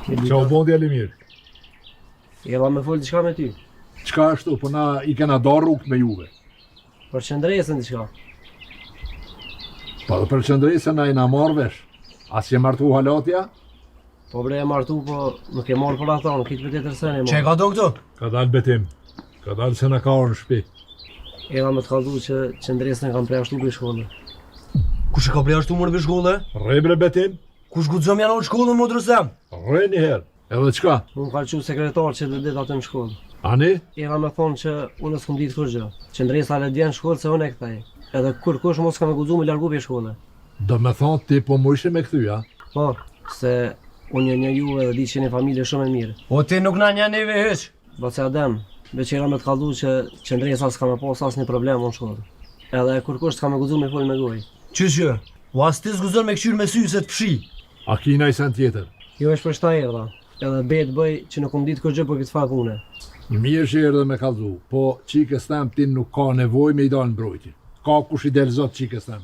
Qa u bon djali mirë? Jella me folë diçka me ty. Qka ashtu, po na i kena darë rrugët me juve. Për qëndresën diçka. Po dhe për qëndresën na i na marrë vesh. As që martu halatja? Po bre e martu, po nuk e marrë për ata, nuk kitë për tjetër sene. Që e ka do këtu? Ka dalë betim. Ka dalë se na ka orë në shpi. Jella me të kaldu që qëndresën e kam preashtu për shkollë. Kush e ka preashtu më në për shkollë? Rebre betim? Kush guxom janë në shkollën më drësem? Re njëherë. Edhe qka? Unë ka që sekretar që dhe dit atë në shkollë. Ani? Jella me thonë që unë s'kom ditë kur gjë. Qëndresa le djenë shkollë se unë e këtaj. Edhe kur kush mos ka me guxu me largu për shkollë. Do me thonë ti po më ishe me këthyja? Po, se unë një ju edhe di që një familje shumë e mirë. O ti nuk na një neve heq. Ba se adem, veç jella me të kaldu që qëndresa s'ka me pas asnjë problem në shkollë. Edhe kur kush s'ka me guxu me folë me gojë. Që? O as ti s'guzon me këshyr me sy se të pshi. A kina i sen tjetër? Jo është për shta erdha. Edhe bet bëj që nuk kom ditë kur gjë për këtë fat pune. Mirë që erdhe me kalzu, po qikës tem ti nuk ka nevoj me i dalë në mbrojtje. Ka kush i del zot qikës tem.